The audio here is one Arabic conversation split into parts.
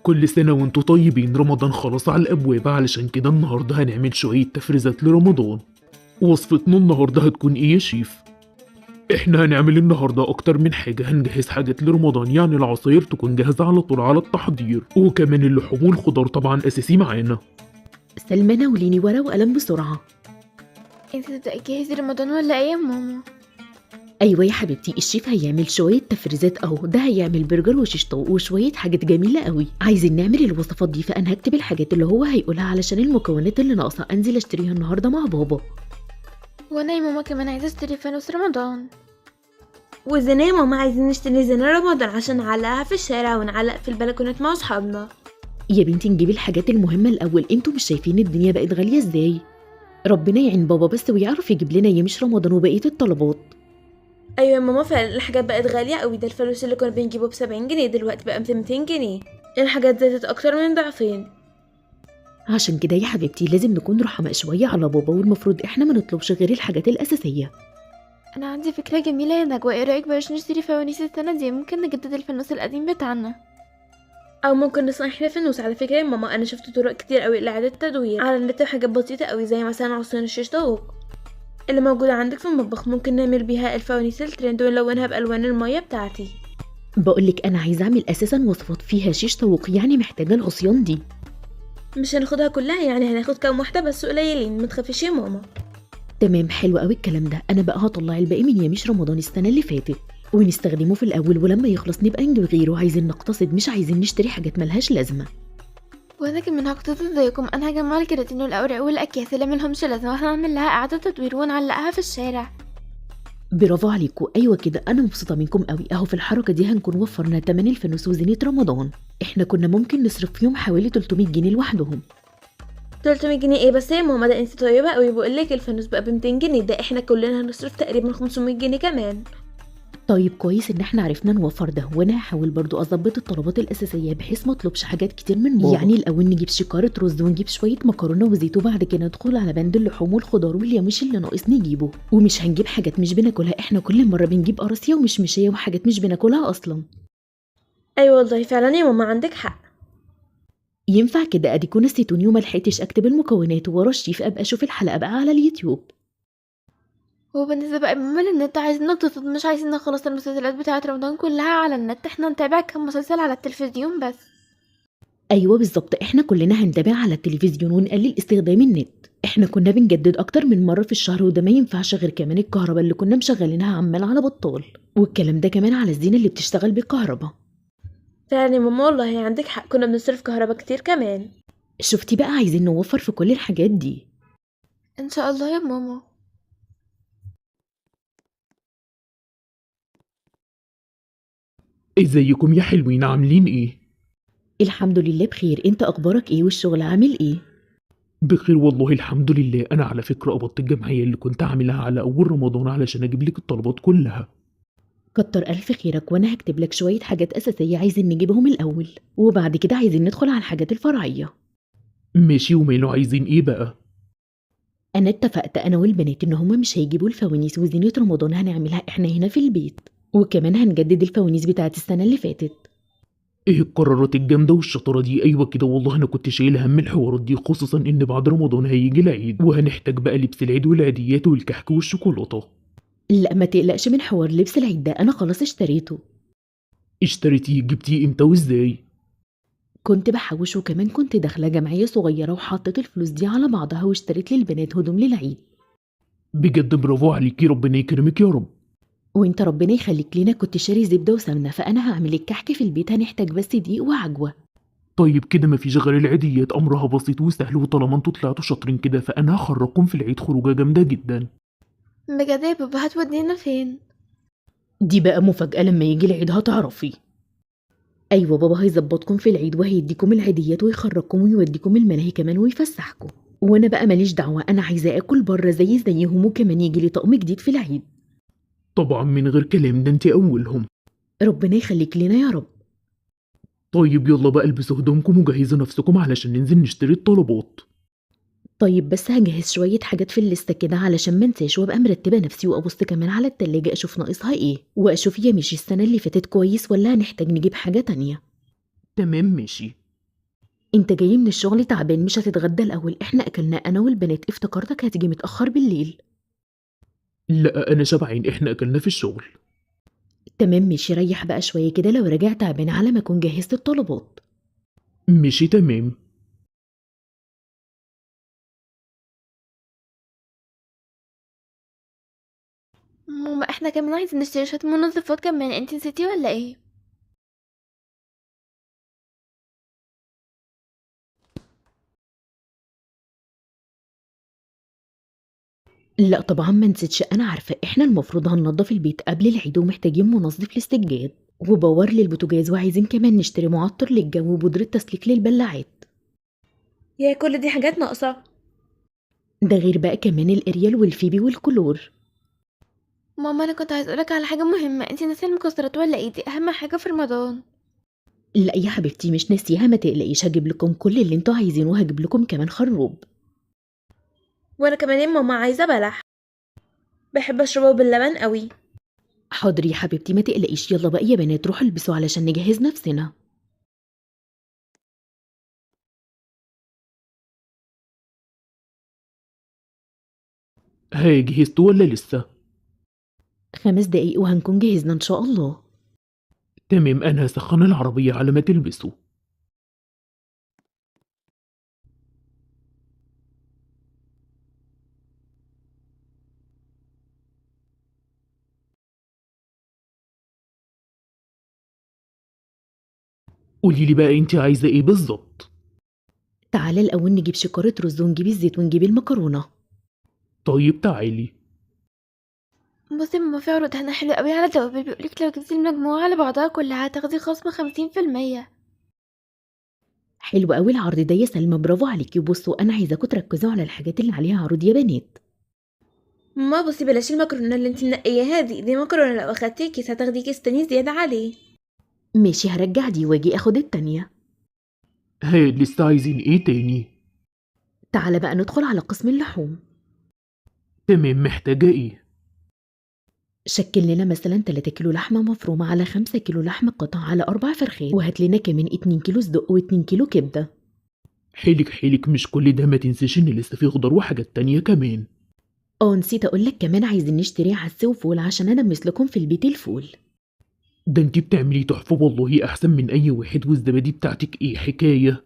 كل سنة وانتوا طيبين، رمضان خلاص على الأبواب، علشان كده النهاردة هنعمل شوية تفريزات لرمضان. وصفتنا النهاردة هتكون ايه يا شيف؟ احنا هنعمل النهاردة أكتر من حاجة، هنجهز حاجات لرمضان، يعني العصاير تكون جاهزة على طول على التحضير، وكمان اللحوم والخضار طبعا أساسي معانا. سلمى ناوليني ورقة وقلم بسرعة. انت تبدأي تجهزي رمضان ولا ايه يا ماما؟ أيوة يا حبيبتي، الشيف هيعمل شوية تفريزات أهو، ده هيعمل برجر وشيش طاووق وشوية حاجات جميلة قوي. عايزين نعمل الوصفات دي، فأنا هكتب الحاجات اللي هو هيقولها علشان المكونات اللي ناقصة أنزل أشتريها النهاردة مع بابا. وانا يا ماما كمان عايزة اشتري فانوس رمضان. وزينة يا ماما عايزين نشتري زينة رمضان عشان نعلقها في الشارع ونعلق في البلكونات مع اصحابنا. يا بنتي نجيب الحاجات المهمة الأول، انتوا مش شايفين الدنيا بقت غالية ازاي؟ ربنا يعين بابا بس ويعرف يجيب لنا يمش رمضان وبقية الطلبات. ايوه يا ماما فعلا الحاجات بقت غالية قوي، ده الفلوس اللي كنا بنجيبه ب70 جنيه دلوقتي بقى ب200 جنيه. الحاجات زادت اكتر من ضعفين. عشان كده يا حبيبتي لازم نكون رحماء شوية على بابا، والمفروض احنا ما نطلبش غير الحاجات الأساسية. انا عندي فكرة جميلة يا نجوى، ايه رأيك بلاش نشتري فوانيس السنة دي، ممكن نجدد الفانوس القديم بتاعنا. او ممكن نصنع احنا فانوس. على فكرة يا ماما انا شفت طرق كتير قوي لاعادة التدوير على النت، حاجات بسيطة قوي زي مثلا عصيان الشيش طاووق اللي موجودة عندك في المطبخ، ممكن نعمل بيها الفوانيس الترند ونلونها بألوان المية بتاعتي. بقولك أنا عايزة أعمل أساسا وصفات فيها شيش طاووق، يعني محتاجة العصيان دي. مش هناخدها كلها، يعني هناخد كام واحدة بس قليلين، متخافيش يا ماما. تمام، حلو قوي الكلام ده. انا بقى هطلع الباقي من يميش رمضان السنه اللي فاتت ونستخدمه في الاول، ولما يخلص نبقى نجيب غيره. عايزين نقتصد، مش عايزين نشتري حاجات ملهاش لازمه. وانا كمان هقتصد زيكم، انا هجمع الكراتين والاوراق والاكياس اللي ملهمش لازمة وهنعمل لها اعادة تدوير ونعلقها في الشارع. برافو عليكم، ايوه كده، انا مبسوطه منكم قوي. اهو في الحركه دي هنكون وفرنا تمن الفانوس وزينه رمضان. احنا كنا ممكن نصرف فيهم حوالي 300 جنيه لوحدهم. 300 جنيه ايه بس يا ماما؟ ده انت طيبة قوي، بقولك الفانوس بقى ب200 جنيه، ده احنا كلنا هنصرف تقريبا 500 جنيه كمان. طيب كويس ان احنا عرفنا نوفر ده، وانا هحاول برضو اظبط الطلبات الاساسيه بحيث ما اطلبش حاجات كتير من بابا. يعني الاول نجيب شكاره رز ونجيب شويه مكرونه وزيت، وبعد كده ندخل على بند اللحوم والخضار والياموش اللي ناقص نجيبه. ومش هنجيب حاجات مش بناكلها، احنا كل مره بنجيب قراصيه ومشمشيه وحاجات مش بناكلها اصلا. ايوه والله فعلا يا ماما عندك حق. ينفع كده؟ اديكوا نسيتوني وما لحقتش اكتب المكونات ورا الشيف، ابقى اشوف الحلقه بقى على اليوتيوب. وبالنسبة بقى ماما للنت، عايزين نقتصد، مش عايزين نخلص المسلسلات بتاعة رمضان كلها على النت، احنا نتابع كام مسلسل على التلفزيون بس. ايوه بالظبط، احنا كلنا هنتابع على التلفزيون ونقلل استخدام النت. احنا كنا بنجدد اكتر من مره في الشهر، وده ما ينفعش غير كمان الكهرباء اللي كنا مشغلينها عمال على بطال، والكلام ده كمان على الزينه اللي بتشتغل بالكهرباء. فعلا يا ماما والله عندك حق، كنا بنصرف كهرباء كتير كمان. شفتي بقى، عايزين نوفر في كل الحاجات دي. ان شاء الله يا ماما. ازيكم يا حلوين، عاملين ايه؟ الحمد لله بخير، انت اخبارك ايه والشغل عامل ايه؟ بخير والله الحمد لله. انا على فكرة قبضت الجمعية اللي كنت عاملها على اول رمضان علشان اجيب لك الطلبات كلها. كتر الف خيرك، وانا هكتب لك شويه حاجات اساسيه عايزين نجيبهم الاول، وبعد كده عايزين ندخل على الحاجات الفرعيه. ماشي، وماله عايزين ايه بقى؟ انا اتفقت انا والبنات ان هما مش هيجيبوا الفوانيس وزينة رمضان، هنعملها احنا هنا في البيت، وكمان هنجدد الفوانيس بتاعت السنة اللي فاتت. ايه القرارات الجامدة والشطارة دي؟ ايوه كده والله، انا كنت شايل هم الحوارات دي، خصوصا ان بعد رمضان هيجي العيد وهنحتاج بقى لبس العيد والعيديات والكحك والشوكولاتة. لا ما تقلقش من حوار لبس العيد ده، انا خلاص اشتريته. اشتريتيه؟ جبتيه امتى وازاي؟ كنت بحوش، وكمان كنت داخلة جمعية صغيرة وحطيت الفلوس دي على بعضها واشتريت للبنات هدوم للعيد. بجد برافو عليكي، ربنا يكرمك يا رب. وانت ربنا يخليك لينا، كنت شاري زبدة وسمنة، فانا هعمل الكحك في البيت، هنحتاج بس دقيق وعجوة. طيب كده مفيش غير العيديات، امرها بسيط وسهل، وطالما انتوا طلعتوا شاطرين كده فانا هخرجكم في العيد خروجه جامده جدا. بجد يا بابا هتودينا فين؟ دي بقى مفاجأة، لما يجي العيد هتعرفي. ايوه بابا هيظبطكم في العيد وهيديكم العيديات ويخرجكم ويوديكم الملاهي كمان ويفسحكم، وانا بقى ماليش دعوه، انا عايزه اكل بره زيهم، وكمان يجي لي طقم جديد في العيد. طبعا من غير كلام، ده انت اولهم. ربنا يخليك لنا يا رب. طيب يلا بقى البسوا هدومكم وجهزوا نفسكم علشان ننزل نشتري الطلبات. طيب بس هجهز شويه حاجات في الليسته كده علشان ما انساش، وابقى مرتبه نفسي، وابص كمان على التلاجة اشوف ناقصها ايه، واشوف يا مشي السنه اللي فاتت كويس ولا هنحتاج نجيب حاجه تانية. تمام ماشي. انت جاي من الشغل تعبان، مش هتتغدى الاول؟ احنا اكلنا انا والبنات، افتكرتك هتيجي متاخر بالليل. لا أنا شبعان، إحنا أكلنا في الشغل. تمام ماشي، ريح بقى شويه كده لو راجع تعبان على ما اكون جهزت الطلبات. ماشي تمام. ماما احنا كمان عايزين نشتري شوية منظفات كمان، انتي نسيتي ولا ايه؟ لا طبعا ما نسيتش، انا عارفه احنا المفروض هننضف البيت قبل العيد ومحتاجين منظف للسجاد وبور للبوتاجاز، وعايزين كمان نشتري معطر للجو وبودرة تسليك للبلاعات. يا كل دي حاجات ناقصة. ده غير بقى كمان الاريال والفيبي والكلور. ماما انا كنت عايز اقولك على حاجة مهمة، انتي ناسية المكسرات ولا ايه؟ دي اهم حاجة في رمضان. لا يا حبيبتي مش ناسيها، ما تقلقيش، هجيب لكم كل اللي انتوا عايزينه، وهجيب لكم كمان خروب. وانا كمان يا ماما عايزة بلح، بحب اشربه باللبن قوي. حاضر يا حبيبتي ما تقلقيش، يلا بقى يا بنات روحوا البسوا علشان نجهز نفسنا. ها جهزت ولا لسه؟ 5 دقايق وهنكون جهزنا ان شاء الله. تمام، أنا هسخن العربية على ما تلبسوا. قولي لي بقى أنت عايزة إيه بالظبط؟ تعالى الاول نجيب شكارة رز ونجيب الزيت ونجيب المكرونة. طيب تعالي. بصي يا ماما، في عروض هنا حلوة قوي على توابل، بيقولك لو جبتي المجموعة على بعضها كلها هتاخدي خصم 50%. حلو قوي العرض ده يا سلمى، برافو عليكي. وبصوا انا عايزاكم تركزوا على الحاجات اللي عليها عروض يا بنات. ماما بصي بلاش المكرونة اللي انتي منقياها دي مكرونة لو اخدتي كيس هتاخدي كيس تاني زيادة عليه. ماشي هرجع دي واجي اخد التانية. ها لسه عايزين إيه تاني؟ تعالى بقى ندخل على قسم اللحوم. تمام، محتاجة إيه؟ شكل لنا مثلا 3 كيلو لحمة مفرومة على 5 كيلو لحمة قطع على 4 فرخات، وهات لنا كمان 2 كيلو صدق و2 كيلو كبدة. حيلك مش كل ده، ما تنسيش إن لسه في خضار وحاجات تانية كمان. نسيت اقولك كمان عايزين نشتري عدس وفول عشان ادمس لكم في البيت الفول. ده انتي بتعملي تحفة والله، أحسن من أي واحد. والزبادي بتاعتك إيه حكاية؟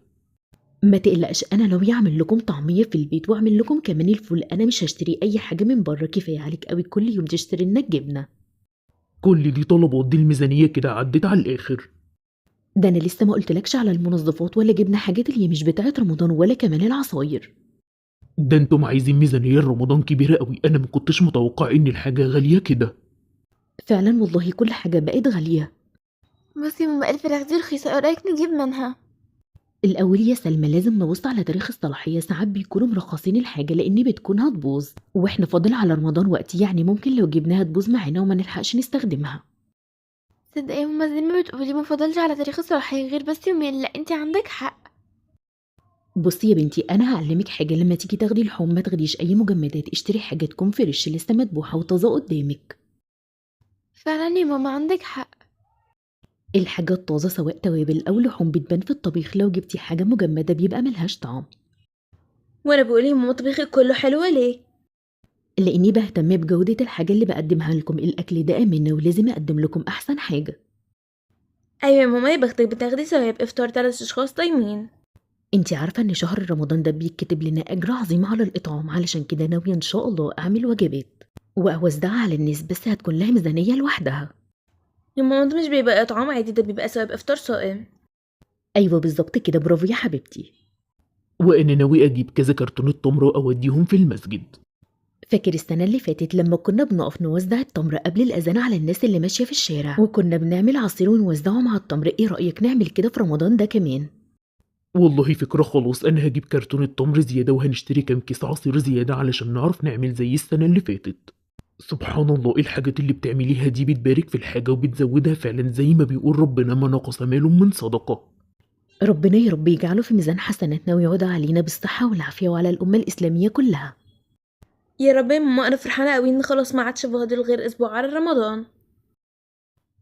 ما تقلقش، انا ناوي اعمل لكم طعمية في البيت واعمل لكم كمان الفول، انا مش هشتري اي حاجة من بره، كفاية عليك قوي كل يوم تشتري لنا الجبنة. كل دي طلبات؟ دي الميزانية كده عدت على الآخر. ده انا لسه ما قلتلكش على المنظفات ولا جبنا حاجات اللي هي مش بتاعه رمضان ولا كمان العصاير. ده انتم عايزين ميزانية رمضان كبيرة قوي، أنا ما كنتش متوقع إن الحاجة غالية كده. فعلا والله كل حاجة بقت غالية. بصي يا ماما، الفراخ دي رخيصة، ايه رأيك نجيب منها؟ الأول يا سلمى لازم نبص على تاريخ الصلاحية، ساعات بيكونوا مرخصين الحاجة لأن بتكون هتبوظ، واحنا فاضل على رمضان وقت، يعني ممكن لو جبناها تبوظ معانا وما نلحقش نستخدمها. تصدقي يا ماما، زي ما بتقولي ما فضلش على تاريخ الصلاحية غير بس يومين، لا انتي عندك حق. بصي يا بنتي أنا هعلمك حاجة، لما تيجي تاخدي اللحوم ما تاخديش أي مجمدات، اشتري حاجة تكون فريش لسه مذبوحة وطازة قدامك. فعلا يا ماما عندك حق. الحاجة الطازة سواء توابل أو لحوم بتبان في الطبيخ، لو جبتي حاجة مجمدة بيبقى ملهاش طعم. وانا بقول يا ماما طبيخك كله حلو ليه؟ لاني بهتم بجودة الحاجة اللي بقدمها لكم، الاكل ده امنة ولازم اقدم لكم احسن حاجة. ايوه يا ماما يا بختك بتاخدي ثواب افطار 3 اشخاص طايمين. انتي عارفة ان شهر رمضان ده بيتكتب لنا اجر عظيم على الاطعام، علشان كده ناوية ان شاء الله اعمل وجبات واوزعها على الناس، بس هتكون لها ميزانية لوحدها. يا ماما ده مش بيبقى اطعام عادي، ده بيبقى ثواب افطار صائم. ايوه بالظبط كده، برافو يا حبيبتي. وأنا ناوي أجيب كذا كرتونة تمر وأوديهم في المسجد. فاكر السنة اللي فاتت لما كنا بنقف نوزع التمر قبل الأذان على الناس اللي ماشية في الشارع، وكنا بنعمل عصير ونوزعه مع التمر؟ ايه رأيك نعمل كده في رمضان ده كمان؟ والله فكرة، خلاص أنا هجيب كرتونة تمر زيادة وهنشتري كام كيس عصير زيادة علشان نعرف نعمل زي السنة اللي فاتت. سبحان الله، إيه الحاجات اللي بتعمليها دي؟ بتبارك في الحاجة وبتزودها فعلا، زي ما بيقول ربنا ما نقص مال من صدقة. ربنا يا رب يجعله في ميزان حسناتنا ويعود علينا بالصحة والعافية وعلى الأمة الإسلامية كلها. يا رب يا ماما انا فرحانه قوي ان خلاص ما عادش فاضل غير اسبوع على رمضان.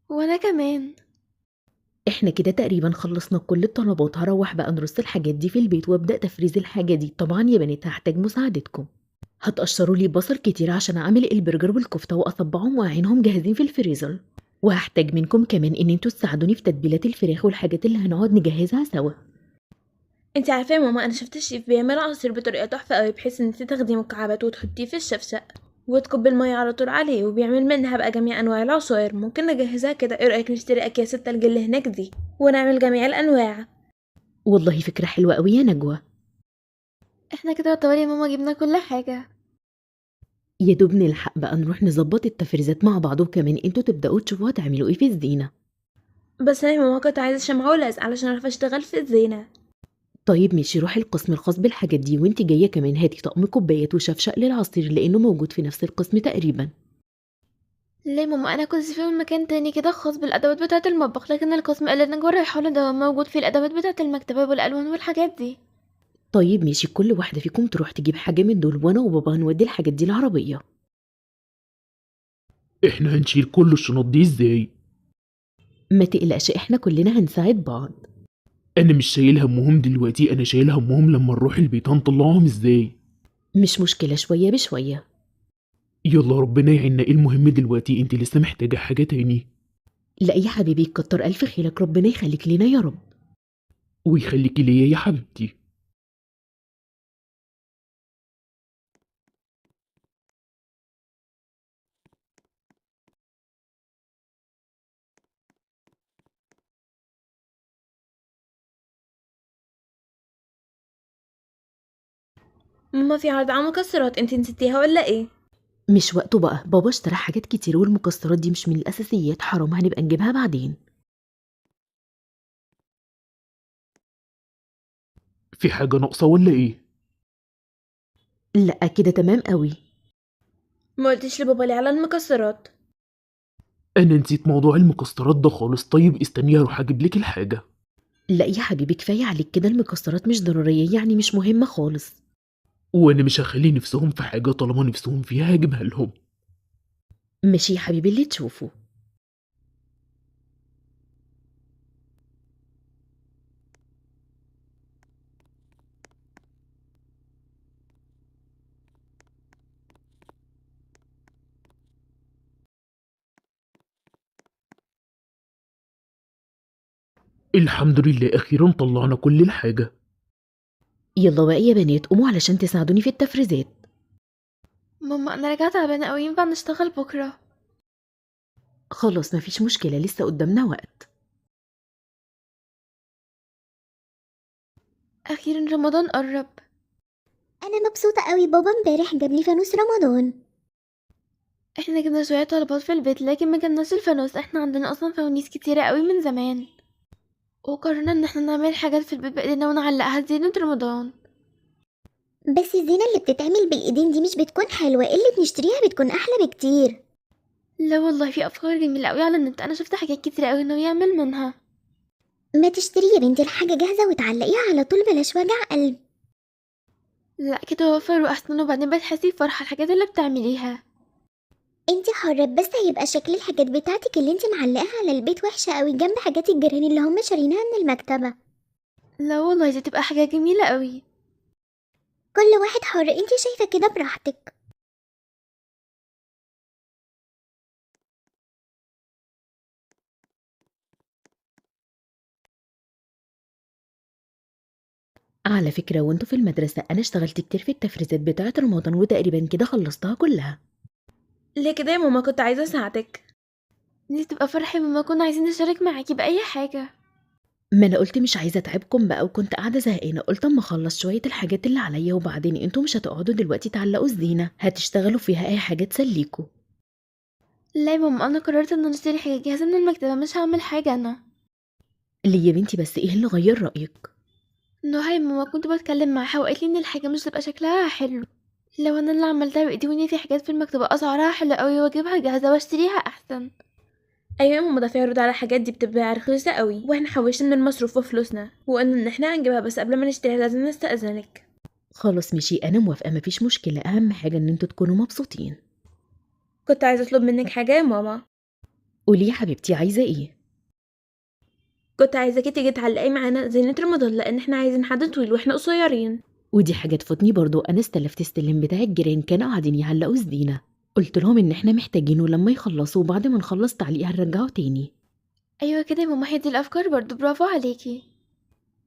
وانا كمان. احنا كده تقريبا خلصنا كل الطلبات. هروح بقى نرص الحاجات دي في البيت وابدأ تفريز الحاجة دي. طبعا يا بنات هحتاج مساعدتكم. هتقشروا لي بصل كتير عشان اعمل البرجر والكفتة واصبعهم واعينهم جاهزين في الفريزر. وهحتاج منكم كمان ان انتوا تساعدوني في تتبيلات الفراخ والحاجات اللي هنقعد نجهزها سوا. انت عارفه يا ماما، انا شفت الشيف بيعمل عصير بطريقه تحفه قوي، بحيث ان انت تاخدي مكعبات وتحطيه في الشفشق وتكبي الميه على طول عليه، وبيعمل منها بقى جميع انواع العصاير. ممكن نجهزها كده، ايه رايك نشتري اكياس التلج اللي هناك دي ونعمل جميع الانواع؟ والله فكرة حلوة قوي يا نجوى. احنا كده يعتبر يا ماما جبنا كل حاجة. يا دوب نلحق بقى نروح نظبط التفريزات مع بعض، وكمان انتوا تبدأوا تشوفوا هتعملوا ايه في الزينة. بس انا يا ماما كنت عايزه شمعة ولزق علشان اعرف اشتغل في الزينه. طيب ماشي، روحي القسم الخاص بالحاجات دي، وانت جاية كمان هاتي طقم كوبايات وشفشق للعصير لانه موجود في نفس القسم تقريبا. ليه يا ماما؟ انا كنت في مكان تاني كده خاص بالادوات بتاعة المطبخ، لكن القسم اللي نجوى رايحه له ده موجود فيه الادوات بتاعة المكتبة والالوان والحاجات دي. طيب ماشي، كل واحدة فيكم تروح تجيب حاجة من دول، وانا وبابا هنودي الحاجات دي العربية. احنا هنشيل كل الشنط دي ازاي؟ ما تقلقش، احنا كلنا هنساعد بعض. انا مش شايل همهم دلوقتي، انا شايل همهم لما نروح البيت هنطلعهم ازاي. مش مشكلة، شوية بشوية. يلا ربنا يعيننا. ايه المهم دلوقتي؟ انت لسه محتاجة حاجة تاني؟ لا يا حبيبي، كتر ألف خيرك، ربنا يخليك لنا يا رب. ويخليكي ليا يا حبيبتي. ماما في عرض على مكسرات، انت نسيتيها ولا ايه؟ مش وقته بقى، بابا اشترى حاجات كتير والمكسرات دي مش من الأساسيات، حرام هنبقى نجيبها بعدين. في حاجة ناقصة ولا ايه؟ لا كده تمام قوي. ما قلتش لبابا ليه على المكسرات؟ انا نسيت موضوع المكسرات ده خالص. طيب استني هروح اجيب لك الحاجة. لا يا حبيبي كفاية عليك كده، المكسرات مش ضرورية يعني، مش مهمة خالص. وانا مش هخلي نفسهم في حاجة، طالما نفسهم فيها هجيبها لهم. ماشي يا حبيبي اللي تشوفه. الحمد لله اخيرا طلعنا كل الحاجة. يلا بقى يا بنات قوموا علشان تساعدوني في التفريزات. ماما انا رجعت تعبانة قوي، ينفع نشتغل بكرة؟ خلاص مفيش مشكلة، لسه قدامنا وقت. اخيرا رمضان قرب. انا مبسوطه قوي، بابا امبارح جاب لي فانوس رمضان. احنا جبنا شوية طلبات في البيت لكن ما جبناش الفانوس، احنا عندنا اصلا فوانيس كتيرة قوي من زمان، وقررنا ان احنا نعمل حاجات في البيت بايدينا ونعلقها زينة رمضان. بس الزينه اللي بتتعمل بالايدين دي مش بتكون حلوه، اللي بنشتريها بتكون احلى بكتير. لا والله في افكار جميلة قوي على النت، انا شفت حاجات كتيرة قوي انه يعمل منها. ما تشتري يا بنتي الحاجه جاهزه وتعلقيها على طول، بلاش وجع قلب. لا كده وفر واحسن، وبعدين بتحسي بفرحة الحاجات اللي بتعمليها. انتي حرة، بس هيبقى شكل الحاجات بتاعتك اللي انتي معلقاها على البيت وحشه قوي جنب حاجات الجيران اللي هم شارينها من المكتبه. لا والله دي تبقى حاجة جميلة قوي. كل واحد حر، انتي شايفه كده براحتك. على فكرة وانتوا في المدرسة أنا اشتغلت كتير في التفريزات بتاعة رمضان وتقريبا كده خلصتها كلها. ليه كده يا ماما؟ كنت عايزه اساعدك. دي تبقى فرحة ماما، كنا عايزين نشارك معاكي بأي حاجة. ما أنا قلت مش عايزة أتعبكم بقى، وكنت قاعدة زهقانة، قلت أما أخلص شوية الحاجات اللي عليا وبعدين انتوا مش هتقعدوا دلوقتي تعلقوا الزينة، هتشتغلوا فيها أي حاجة تسليكوا. لا يا ماما انا قررت ان نشتري حاجة جاهزة من المكتبة، مش هعمل حاجة انا. ليه يا بنتي بس ايه اللي غير رأيك؟ نهى يا ماما كنت بتكلم معاها وقالت لي ان الحاجة مش تبقى شكلها حلو، لو انا اللي عملتها بايدي، وان في حاجات في المكتبة اسعارها حلوة قوي واجيبها جاهزة واشتريها احسن. ايوه يا ماما، ده في عروض على الحاجات دي بتبقى رخيصه قوي، واحنا حوشنا من المصروف وفلوسنا وقلنا ان احنا هنجيبها، بس قبل ما نشتريها لازم نستأذنك. خلاص ماشي أنا موافقة، مفيش مشكلة، أهم حاجة إن انتوا تكونوا مبسوطين. كنت عايزه اطلب منك حاجه يا ماما. قولي يا حبيبتي عايزة ايه؟ كنت عايزاكي تيجي تعلقي معانا زينة رمضان لان احنا عايزين حد طويل واحنا قصيرين. ودي حاجة تفوتني برضو، أنا استلفت السلم بتاع الجيران كانوا قاعدين يعلقوا الزينة، قلت لهم إن إحنا محتاجينه لما يخلصوا، وبعد ما نخلص تعليق هنرجعه تاني. ايوه كده يا ماما، هي دي الافكار برضو، برافو عليكي.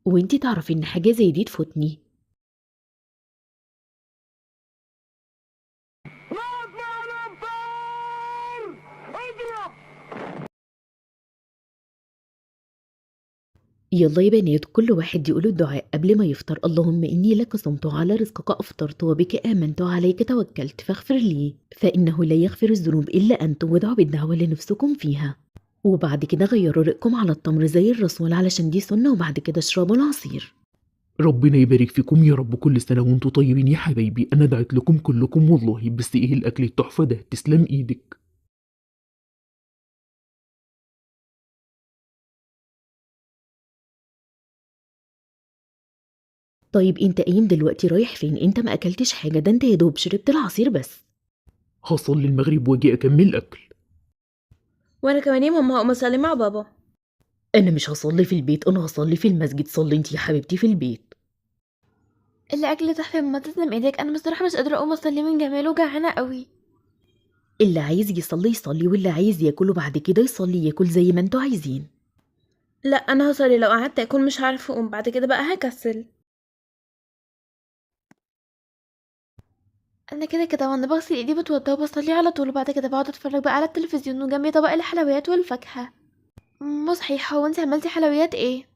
وانتي تعرفي إن حاجة زي دي تفوتني. يلا يا بنات، كل واحد يقول الدعاء قبل ما يفطر. اللهم إني لك صمت وعلى رزقك أفطرت وبك آمنت وعليك توكلت فاغفر لي فإنه لا يغفر الذنوب إلا أنت، وادعوا بالدعوة اللي نفسكم فيها. وبعد كده غيروا رأيكم على التمر زي الرسول علشان دي سنة، وبعد كده اشربوا العصير. ربنا يبارك فيكم يا رب، كل سنة وانتوا طيبين يا حبايبي. أنا دعيت لكم كلكم والله، بس إيه الأكل التحفة ده، تسلم إيدك. طيب انت قايم دلوقتي رايح فين؟ انت ما أكلتش حاجة، ده انت يا دوب شربت العصير بس. هصلي المغرب واجي أكمل أكل. وانا كمان يا ماما هقوم اصلي مع بابا. أنا مش هصلي في البيت، أنا هصلي في المسجد. صلي انت يا حبيبتي في البيت. الاكل تحفه يا ماما، تسلم ايدك. انا بصراحه مش قادره اقوم اصلي من جماله، جعانه قوي. اللي عايز يصلي يصلي، واللي عايز ياكل وبعد كده يصلي ياكل زي ما انتوا عايزين. لا انا هصلي، لو قعدت اكل مش هعرف اقوم، بعد كده بقى هكسل. انا كده كده وانا بغسل ايدي بتوضى وبصلي على طول، وبعد كده بقعد اتفرج بقى على التلفزيون وجنبي طبق الحلويات والفاكهه. مو صحيحه، وانت عملتي حلويات ايه؟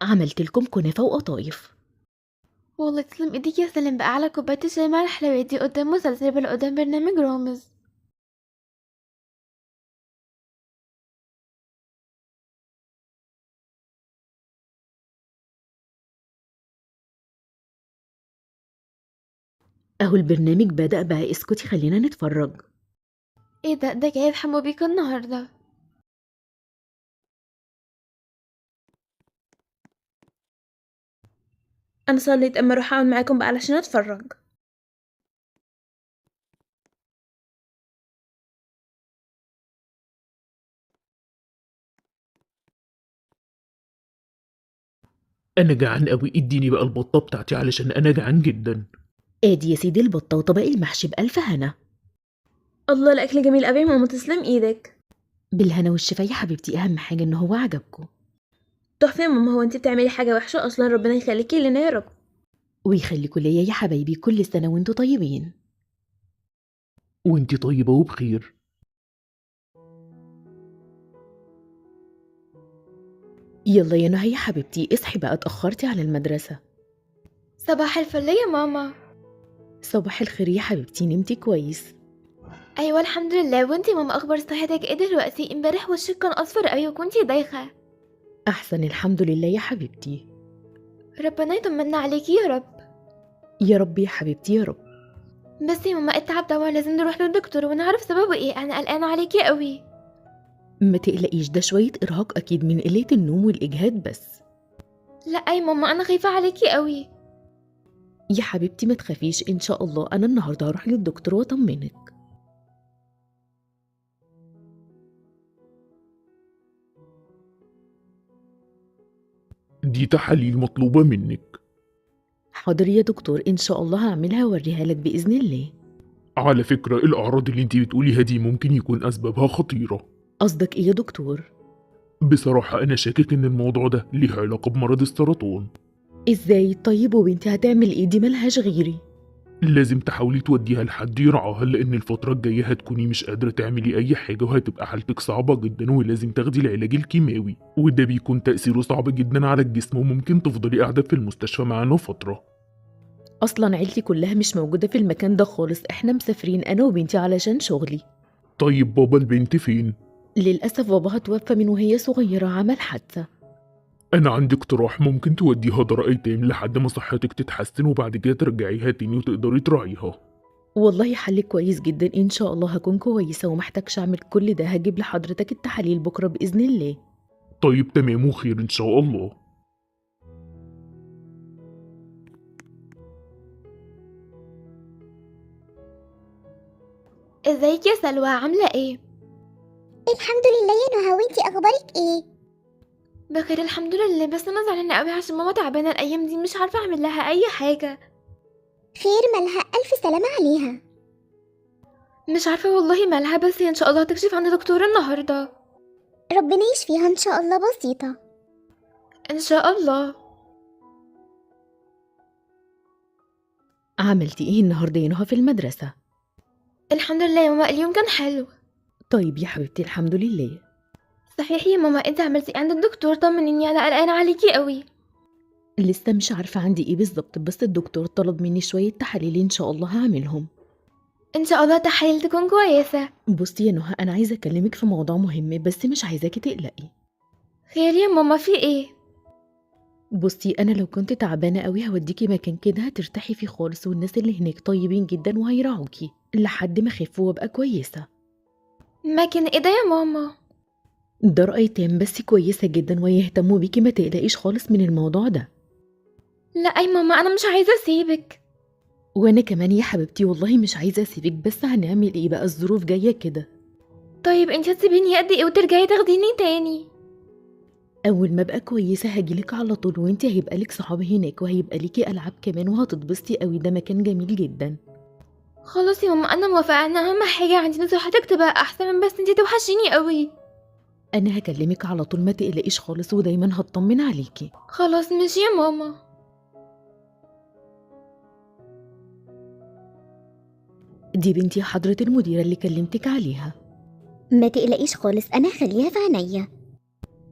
عملت لكم كنافة وقطايف. والله تسلم ايديك، يا سلام بقى على كوبايه الشاي مع الحلويات دي قدام مسلسل ولا قدام برنامج رامز. اهو البرنامج بدأ بقى، اسكتي خلينا نتفرج. ايه ده جايب حمو بيكو النهارده؟ انا صليت، اما اروح اقعد معاكم بقى علشان اتفرج. أنا جعان أوي، اديني بقى البطة بتاعتي علشان أنا جعان جدا. ادي يا سيدي البطة وطبق المحشي بألف هنا. الله الاكل جميل قوي يا ماما، تسلم ايدك. بالهنا والشفا يا حبيبتي، اهم حاجة ان هو عجبكم. تحفه يا ماما، هو انت بتعملي حاجه وحشه اصلا؟ ربنا يخليكي لنا يا رب. ويخليكوا ليا يا حبايبي، كل سنة وانتوا طيبين. وانتي طيبة وبخير. يلا يا نهى يا حبيبتي، اصحي بقى، اتأخرتي على المدرسة. صباح الفل يا ماما. صباح الخير يا حبيبتي، نمتي كويس؟ ايوه الحمد لله. وانتي ماما اخبار صحتك ايه دلوقتي؟ امبارح وشك كان اصفر قوي وكنتي دايخه. احسن الحمد لله يا حبيبتي. ربنا يطمنا عليكي يا رب. يا رب يا حبيبتي يا رب. بس يا ماما التعب ده لازم نروح للدكتور ونعرف سببه ايه، انا قلقانه عليكي قوي. ما تقلقيش، ده شوية ارهاق اكيد من قلة النوم والاجهاد بس. لا يا ماما انا خايفه عليكي قوي. يا حبيبتي ما تخافيش، ان شاء الله انا النهارده هروح للدكتور واطمنك. دي تحاليل مطلوبة منك. حاضر يا دكتور، ان شاء الله هعملها واوريها لك باذن الله. على فكرة الأعراض اللي انتي بتقوليها دي ممكن يكون أسبابها خطيرة. قصدك ايه يا دكتور؟ بصراحة أنا شاكك إن الموضوع ده ليه علاقة بمرض السرطان. ازاي طيب؟ وبنتي هتعمل ايه؟ دي ملهاش غيري. لازم تحاولي توديها لحد يرعاها، لأن الفترة الجاية هتكوني مش قادرة تعملي أي حاجة وهتبقى حالتك صعبة جدا، ولازم تاخدي العلاج الكيماوي، وده بيكون تأثيره صعب جدا على الجسم، وممكن تفضلي قاعدة في المستشفى معانا فترة. اصلا عيلتي كلها مش موجودة في المكان ده خالص، احنا مسافرين انا وبنتي علشان شغلي. طيب بابا البنت فين؟ للاسف باباها توفى من وهي صغيرة، عمل حادثة. أنا عندي اقتراح، ممكن توديها دار أيتام لحد ما صحتك تتحسن، وبعد كده ترجعيها تاني وتقدري تراعيها. والله حل كويس جدا، ان شاء الله هكون كويسة ومحتاجش اعمل كل ده، هجيب لحضرتك التحاليل بكرة باذن الله. طيب تمام وخير إن شاء الله. ازيك يا سلوى، عامله ايه؟ الحمد لله يا نهى، وانتي اخبارك ايه؟ بخير الحمد لله، بس انا زعلانه قوي عشان ماما تعبانه الايام دي، مش عارفه اعمل لها اي حاجه. خير مالها؟ ألف سلامة عليها. مش عارفه والله مالها، بس هي ان شاء الله هتكشف عند دكتور النهارده. ربنا يشفيها إن شاء الله، بسيطة. ان شاء الله. عملتي ايه النهارده يا نهى في المدرسة؟ الحمد لله يا ماما، اليوم كان حلو. طيب يا حبيبتي الحمد لله. صحيح يا ماما، انت عملتي ايه عند الدكتور؟ طمنيني، انا قلقانه عليكي قوي. لسه مش عارفة عندي ايه بالظبط، بس الدكتور طلب مني شوية تحاليل ان شاء الله هعملهم. ان شاء الله تحاليل تكون كويسه. بصي يا نهى، انا عايزة اكلمك في موضوع مهم بس مش عايزاكي تقلقي. خير يا ماما، في ايه؟ بصي انا لو كنت تعبانة قوي هوديكي مكان كده هترتاحي فيه خالص، والناس اللي هناك طيبين جدا وهيراعوكي لحد ما اخف وابقى كويسة. مكان ايه ده يا ماما؟ دار ايتام، بس كويسة جدا ويهتموا بيكي، ما تقلقيش خالص من الموضوع ده. لا يا ماما، انا مش عايزه اسيبك. وانا كمان يا حبيبتي والله مش عايزة اسيبك، بس هنعمل ايه بقى، الظروف جاية كده. طيب انت هتسيبيني قد ايه وترجعي تاخديني تاني؟ اول ما ابقى كويسة هجيلك على طول، وانتي هيبقى لك صحاب هناك وهيبقى ليكي العاب كمان وهتتبسطي قوي، ده مكان جميل جدا. خلاص يا ماما، انا موافقه. انا اهم حاجه عندي نصيحتك تبقى احسن من، بس انت توحشيني قوي. انا هكلمك على طول ما تقلقيش خالص، ودايما هطمن عليكي. خلاص ماشي يا ماما. دي بنتي حضرة المديرة اللي كلمتك عليها. ما تقلقيش خالص، أنا هخليها في عينيا.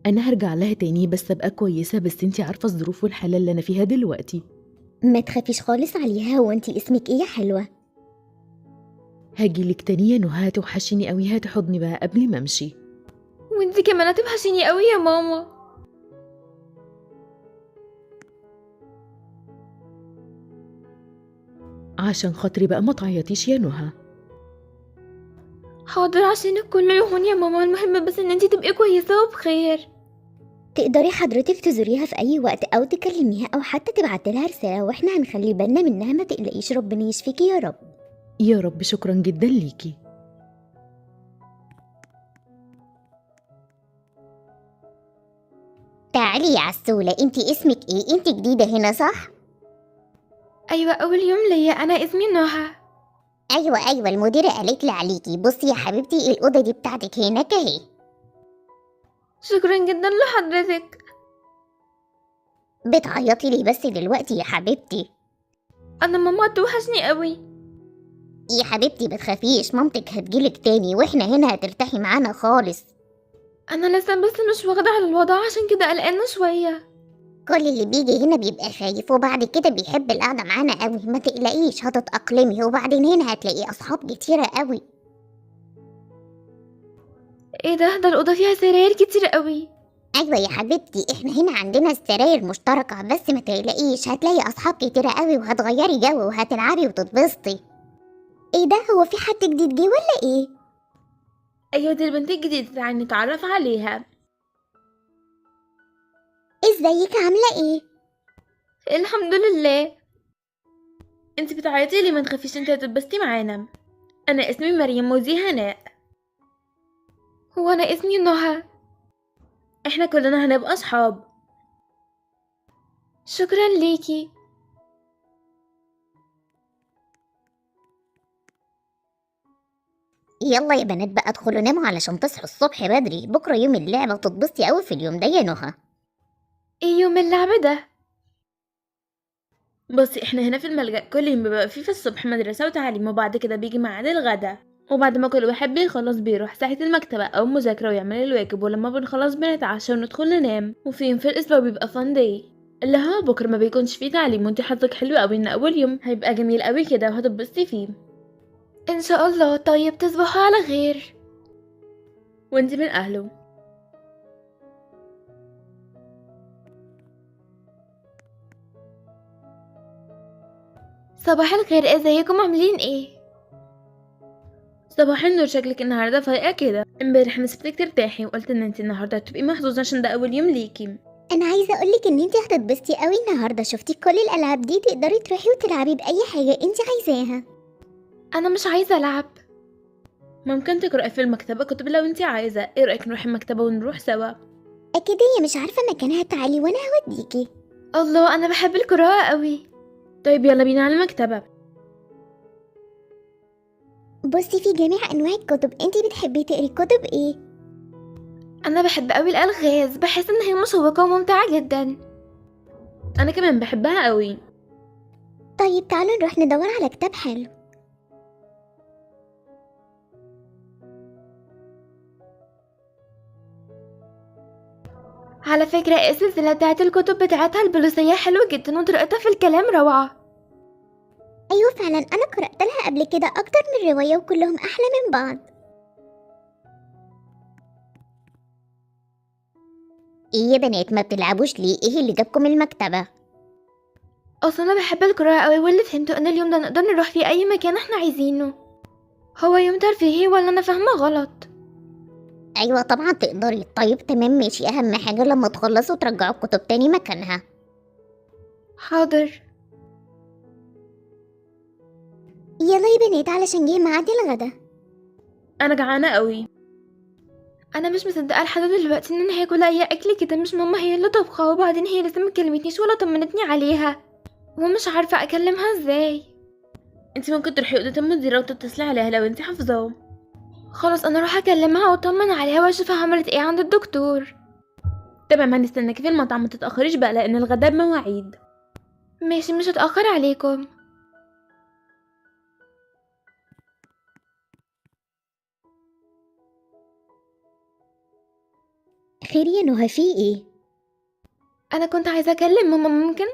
انا هرجع لها تاني بس ابقى كويسة، بس انتي عارفة الظروف والحالة اللي انا فيها دلوقتي. ما تخافيش خالص عليها. هو انتي اسمك ايه يا حلوة؟ هجيلك تاني يا نهى، هتوحشيني قوي، هاتي حضني بقى قبل ما امشي. وانت كمان هتوحشيني قوي يا ماما. عشان خاطري بقى ما تعيطيش يا نهى. حاضر، عشانك كله يهون يا ماما، المهم بس ان انت تبقي كويسه وبخير. تقدري حضرتك تزوريها في أي وقت أو تكلميها أو حتى تبعتلها رسالة، واحنا هنخلي بالنا منها. ما تقلقيش، ربنا يشفيكي يا رب. يا رب، شكرا جدا ليكي. تعالي يا عسولة، انتي اسمك ايه؟ انتي جديدة هنا صح؟ ايوه، اول يوم ليا. انا اسمي نهى. ايوه المديرة قالت لي عليكي. بصي يا حبيبتي، الأوضة دي بتاعتك هناك اهي. شكرا جدا لحضرتك. بتعيطي ليه بس دلوقتي يا حبيبتي؟ انا ماما هتوحشني قوي. يا حبيبتي بتخافيش، مامتك هتجيلك تاني واحنا هنا هترتاحي معانا خالص. انا لسه بس مش واخده على الوضع، عشان كده قلقانه شويه. كل اللي بيجي هنا بيبقى خايف وبعد كده بيحب القعدة معانا قوي. ما تقلقيش، هتتأقلمي، وبعدين هنا هتلاقي أصحاب كتيرة قوي. ايه ده الاوضه فيها سراير كتير قوي. ايوه يا حبيبتي، احنا هنا عندنا السراير مشتركة، بس ما تقلقيش هتلاقي أصحاب كتيرة قوي وهتغيري جو وهتلعبي وتتبسطي. ايه ده، هو في حد جديد جه ولا ايه؟ ايوه دي البنت الجديدة، تعالي نتعرف عليها. ازيك، عاملة ايه؟ الحمد لله. انت بتعيطي لي؟ ما تخافيش، انت هتتبسطي معانا. انا اسمي مريم ودي هناء. هو انا اسمي نهى. احنا كلنا هنبقى اصحاب. شكرا ليكي. يلا يا بنات بقى ادخلوا ناموا علشان تصحوا الصبح بدري، بكرة يوم اللعبة وتتبسطي قوي في اليوم ده يا نهى. ايه يوم اللعب ده؟ بصي، احنا هنا في الملجأ كل يوم بيبقى فيه في الصبح مدرسة وتعليم، وبعد كده بيجي ميعاد الغدا، وبعد ما كل واحد بيخلص بيروح ساعة المكتبة أو المذاكرة ويعمل الواجب، ولما بنخلص بنتعشى وندخل ننام. وفي يوم في الأسبوع بيبقى فان داي، اللي هو بكرة ما بيكونش فيه تعليم، وانتي حظك حلو قوي ان أول يوم هيبقى جميل قوي كده وهتتبسطي فيه. ان شاء الله. طيب تصبحوا على خير. وانتي من أهله. صباح الخير، ازيكم؟ عاملين ايه؟ صباح النور، شكلك النهارده فايقة كده. امبارح انا سبتك ترتاحي وقلت ان انتي النهارده هتبقي محظوظة عشان ده أول يوم ليكي. انا عايزة اقولك ان انتي هتتبسطي قوي النهاردة. شفتي كل الالعاب دي؟ تقدري تروحي وتلعبي باي حاجة انتي عايزاها. انا مش عايزه العب. ممكن تقرأي في المكتبة كتب لو انتي عايزة. ايه رأيك نروح المكتبة ونروح سوا؟ أكيد هي مش عارفة مكانها، تعالي وأنا هوديكي. الله، انا بحب القراءة قوي. طيب يلا بينا على المكتبة. بصي في جميع أنواع الكتب، انتي بتحبي تقري كتب ايه؟ انا بحب قوي الالغاز، بحس ان هي مشوقة وممتعة جدا. انا كمان بحبها قوي. طيب تعالوا نروح ندور على كتاب حلو. على فكرة السلسلة بتاعت الكتب بتاعتها البوليسية حلوة جدا وطريقتها في الكلام روعة. أيوة فعلا، أنا قرأت لها قبل كده أكتر من رواية وكلهم أحلى من بعض. ايه يا بنات ما بتلعبوش ليه؟ ايه اللي جابكم المكتبة؟ اصلا انا بحب القراءة قوي، واللي فهمته ان اليوم ده نقدر نروح فيه اي مكان احنا عايزينه. هو يوم ترفيهي ولا انا فاهمة غلط؟ أيوة طبعا تقدري. طيب تمام ماشي، أهم حاجة لما تخلصوا ترجعوا الكتب تاني مكانها. حاضر. يلا يا بنات علشان جه ميعاد الغدا. انا جعانة قوي. انا مش مصدقة لحد دلوقتي ان انا هاكل اي اكل كده، مش ماما هي اللي طبخة، وبعدين هي لسه مكلمتنيش ولا طمنتني عليها، ومش عارفة اكلمها ازاي. انتي ممكن تروحي اوضة المديرة وتتصلي عليها لو انتي حافظاه. خلاص انا اروح اكلمها واطمن عليها واشوفها عملت ايه عند الدكتور. تمام، هنستناكي في المطعم، متتأخريش بقى لان الغدا بمواعيد. ماشي، مش هتأخر عليكم. خير يا نهى في ايه؟ انا كنت عايزة اكلم ماما، ممكن؟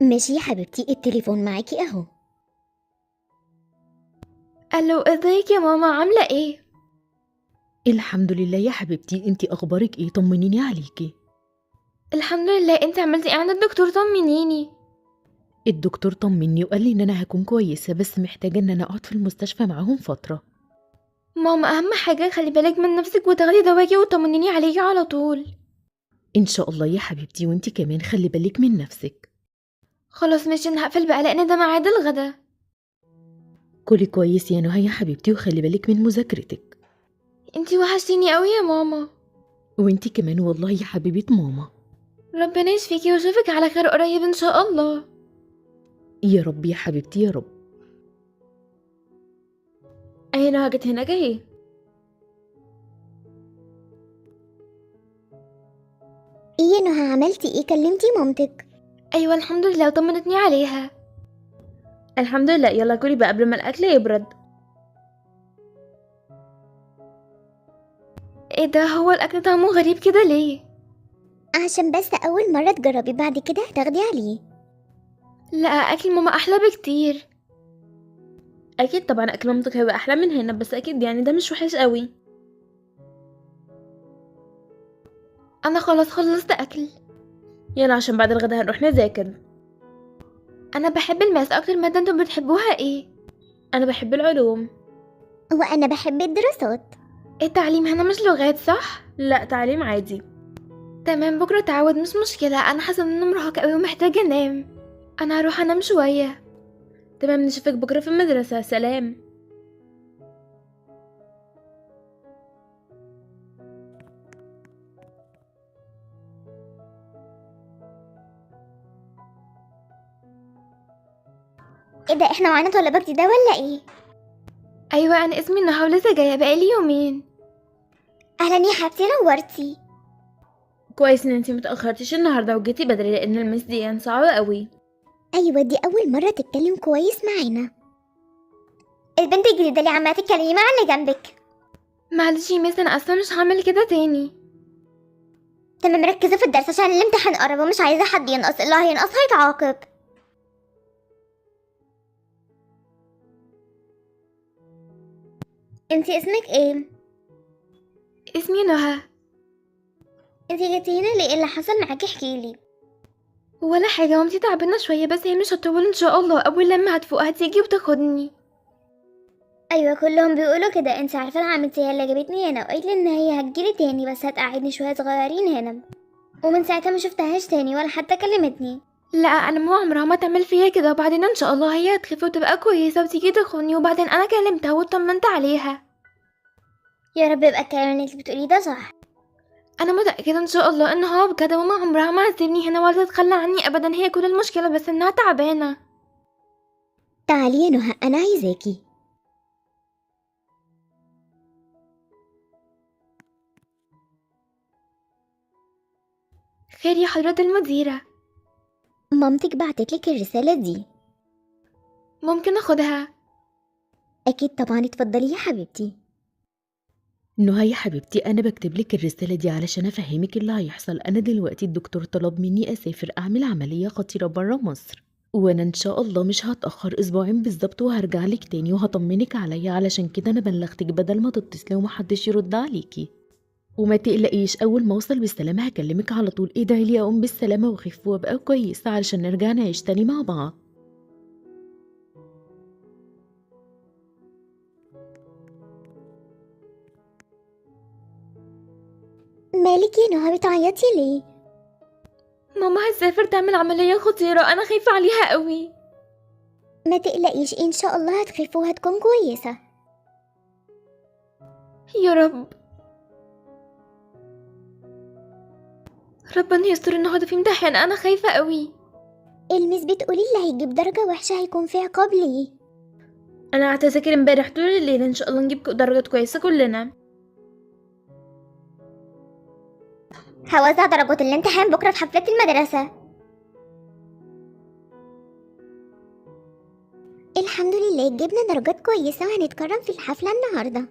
ماشي يا حبيبتي، التليفون معاكي اهو. الو، ازيك يا ماما، عاملة ايه؟ الحمد لله يا حبيبتي، انتي اخبارك ايه؟ طمنيني عليكي. الحمد لله. انت عملتي ايه عند الدكتور؟ طمنيني. الدكتور طمني وقال لي ان انا هكون كويسة، بس محتاجة ان انا اقعد في المستشفى معاهم فترة. ماما اهم حاجة خلي بالك من نفسك وتاخدي دواكي وطمنيني عليكي على طول. ان شاء الله يا حبيبتي، وانتي كمان خلي بالك من نفسك. خلاص ماشي، انا هقفل بقى لان ده ميعاد الغدا. كلي كويس يا نهى يا حبيبتي، وخلي بالك من مذاكرتك. انتي وحشتيني قوي يا ماما. وانتي كمان والله يا حبيبة ماما. ربنا يشفيكي واشوفك على خير قريب ان شاء الله. يا رب يا حبيبتي يا رب. اهي نهى جت هناك اهي. ايه يا نهى عملتي ايه؟ كلمتي مامتك؟ ايوه الحمد لله، وطمنتني عليها. الحمد لله. يلا كلي بقى قبل ما الاكل يبرد. ايه ده، هو الاكل طعمه غريب كده ليه؟ عشان بس أول مرة تجربي، بعد كده هتاخدي عليه. لا، اكل ماما احلى بكتير. اكيد طبعا اكل مامتك هيبقى احلى من هنا، بس اكيد يعني ده مش وحش قوي. انا خلاص خلصت اكل. يلا عشان بعد الغدا هنروح نذاكر. انا بحب الماس اكتر مادة، انتوا بتحبوها ايه؟ انا بحب العلوم. وأنا بحب الدراسات. التعليم هنا مش لغات صح؟ لا تعليم عادي. تمام، بكرة تعود مش مشكلة. انا حاسة ان انا مرهقة قوي ومحتاجة انام. انا هروح انام شوية. تمام، نشوفك بكرة في المدرسة. سلام. ايه ده، احنا معانا طلبة جديدة ولا ايه؟ ايوه انا اسمي نهى ولسه جاية بقالي يومين. أهلا يا حبيبتي، نورتي. كويس ان انتي متأخرتيش النهاردة وجيتي بدري، لان المس دي يعني صعبة قوي. أيوة دي أول مرة تتكلم كويس معانا. البنت الجديدة اللي عمالة تتكلمي مع اللي جنبك. معلش يا ميس، انا اصلا مش هعمل كده تاني. تمام ركزي في الدرس عشان الامتحان قرب ومش عايزة حد ينقص، اللي هينقص هيتعاقب. انتي اسمك ايه؟ اسمي نهى. انتي جيتي هنا ليه؟ اللي حصل معاكي احكيلي. ولا حاجة، مامتي تعبانة شوية بس هي مش هتطول ان شاء الله. اول لما هتفوق هتيجي وتاخدني. ايوه كلهم بيقولوا كده. انتي عارفة انا عمتي هي اللي جابتني هنا وقالت لي ان هي هتجيلي تاني، بس هتقعدني شوية صغيرين هنا، ومن ساعتها ما شفتهاش تاني ولا حتى كلمتني. لا، انا ماما عمرها ما تعمل فيا كده، وبعدين ان شاء الله هي هتخف وتبقى كويسة وتيجي تاخدني، وبعدين انا كلمتها وطمنت عليها. يا رب يبقى الكلام اللي انتي بتقوليه ده صح. انا متاكده ان شاء الله ان هو بجد. ماما عمرها ما هتسيبني هنا ولا تتخلى عني ابدا، هي كل المشكله بس انها تعبانه. تعالي يا نهى، أنا عايزاكي. خير يا حضره المديره؟ مامتك بعتتلك الرسالة دي. ممكن اخدها؟ أكيد طبعا، اتفضلي يا حبيبتي. نهى يا حبيبتي، أنا بكتب لك الرسالة دي علشان أفهمك اللي هيحصل. أنا دلوقتي الدكتور طلب مني أسافر أعمل عملية خطيرة برا مصر، وأنا إن شاء الله مش هتأخر أسبوعين بالظبط وهرجع لك تاني وهطمنك عليا. علشان كده أنا بلغتك بدل ما تتصلي ومحدش يرد عليكي. وما تقلقيش، أول ما أوصل بالسلامة هكلمك على طول. ادعي لي أقوم بالسلامة وأخف وأبقى كويسة علشان نرجع نعيش تاني مع بعض. مالك يا نهى بتعيطي ليه؟ ماما هتسافر تعمل عمليه خطيره، انا خايفه عليها قوي. ما تقلقيش، إن شاء الله هتخف وهتكون كويسة. يا رب. ربنا يستر النهارده في امتحان، انا خايفه قوي. المس بتقولي اللي هيجيب درجة وحشة هيكون في عقاب ليه. انا قعدت اذاكر امبارح طول الليل، ان شاء الله نجيب درجات كويسة كلنا. هوزع درجات الامتحان بكرة في حفلة المدرسة. الحمد لله جبنا درجات كويسة وهنتكرم في الحفلة النهاردة.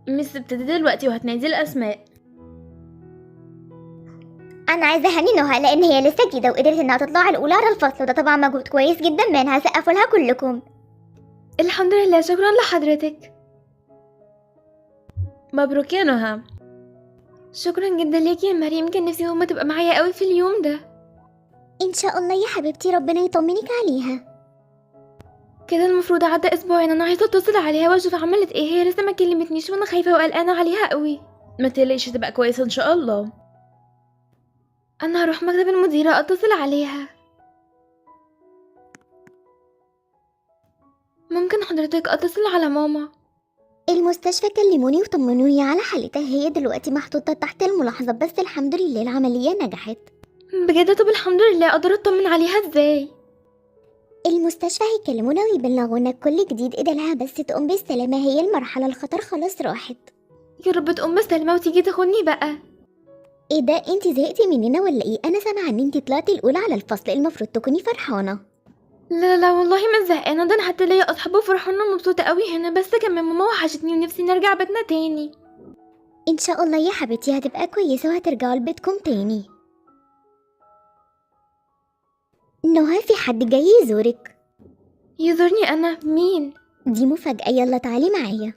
مس ابتدي دلوقتي وهتنادي الاسماء. أنا عايزة أهني نهى لأن هي لسه جديدة وقدرت إنها تطلع الأولى على الفصل، وده طبعا مجهود كويس جدا منها، سقفوا لها كلكم. الحمد لله، شكرا لحضرتك. مبروك يا نهى. شكرا جدا ليكي يا مريم، كان نفسي ماما تبقى معايا قوي في اليوم ده. إن شاء الله يا حبيبتي، ربنا يطمنك عليها. كده المفروض عدى اسبوعين، انا عايزه اتصل عليها واشوف عملت ايه، هي لسه ما كلمتنيش وانا خايفه وقلقانه عليها قوي. ما تقلقيش، هتبقى كويسة ان شاء الله. انا هروح مكتب المديره اتصل عليها. ممكن حضرتك اتصل على ماما؟ المستشفى كلموني وطمنوني على حالتها، هي دلوقتي محطوطة تحت الملاحظة، بس الحمد لله العملية نجحت. بجد؟ طب الحمد لله، اقدر اطمن عليها ازاي؟ المستشفى هيكلمونا ويبلغونا كل جديد، إدالها بس تقوم بالسلامة، هي المرحلة الخطر خلاص راحت. يا رب تقوم بسلامه وتيجي تاخدني بقى. ايه ده، انتي زهقتي مننا ولا ايه؟ انا سامعة ان انتي طلعتي الأولى على الفصل، المفروض تكوني فرحانة. لا لا لا والله ما زهقانه، ده انا حتى ليا اصحاب وفرحانه ومبسوطه قوي هنا، بس كمان ماما وحشتني ونفسي نرجع بيتنا تاني. ان شاء الله يا حبيبتي هتبقى كويسة وهترجعوا لبيتكم تاني. نهى، في حد جاي يزورك. يزورني؟ انا مين؟ دي مفاجأة، يلا تعالي معايا.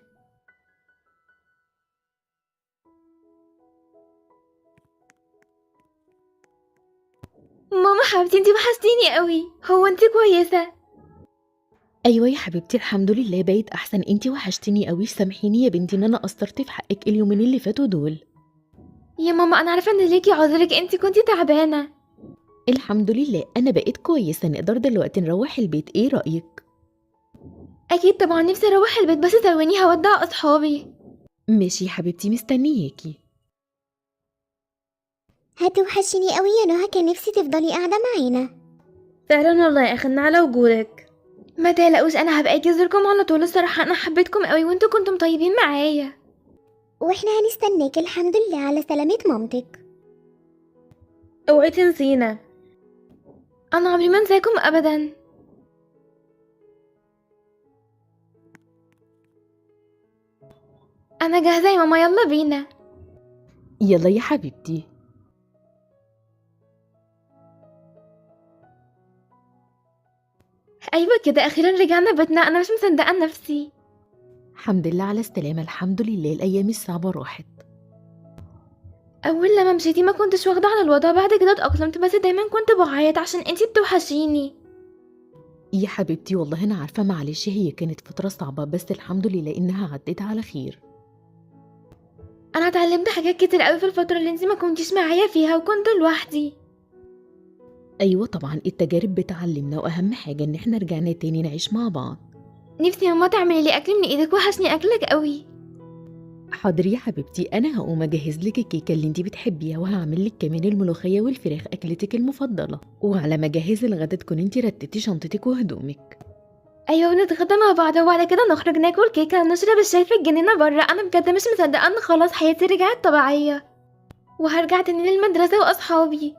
ماما حبيبتي، انتي وحشتيني قوي. هو انتي كويسه؟ أيوة يا حبيبتي الحمد لله بقيت أحسن. انتي وحشتيني قوي، سامحيني يا بنتي إن أنا قصرت في حقك اليومين اللي فاتوا دول. يا ماما انا عارفه ان ليكي عذرك، انتي كنتي تعبانه. الحمد لله أنا بقيت كويسة، نقدر دلوقتي نروح البيت، إيه رأيك؟ اكيد طبعا، نفسي اروح البيت بس ثواني هودع اصحابي. ماشي يا حبيبتي، مستنياكي. هتوحشيني قوي يا نهى، كان نفسي تفضلي قاعدة معانا. فعلا والله اخدنا على وجودك. ما تقلقوش، انا هبقى اجي ازوركم على طول. الصراحه انا حبيتكم قوي وانتوا كنتم طيبين معايا. واحنا هنستناك. الحمد لله على سلامة مامتك. اوعي تنسينا. انا عمري ما انساكم ابدا. انا جاهزه يا ماما، يلا بينا. يلا يا حبيبتي. ايوه كده، اخيرا رجعنا بيتنا، انا مش مصدقه نفسي. الحمد لله على السلامة، الحمد لله الأيام الصعبة راحت. اول لما مشيتي ما كنتش واخده على الوضع، بعد كده اتاقلمت، بس دايما كنت بعيط عشان انتي بتوحشيني. يا حبيبتي والله أنا عارفة، معلش هي كانت فترة صعبة بس الحمد لله إنها عدت على خير. انا اتعلمت حاجات كتير قوي في الفتره اللي انتي ما كنتيش معايا فيها وكنت لوحدي. أيوة طبعا التجارب بتعلمنا، وأهم حاجة إن احنا رجعنا تاني نعيش مع بعض. نفسي ماما تعملي لي اكل من ايدك، وحشني اكلك قوي. حاضر يا حبيبتي، انا هقوم اجهز لك الكيكه اللي انتي بتحبيها، وهعمل لك كمان الملوخيه والفراخ اكلتك المفضله، وعلى ما اجهز الغدا تكون انتي رتبتي شنطتك وهدومك. ايوه بنتغدى مع بعض وبعد كده نخرج ناكل كيكه ونشرب الشاي في الجنينه بره. انا بجد مش مصدقه ان خلاص حياتي رجعت طبيعيه وهرجع تاني للمدرسه واصحابي.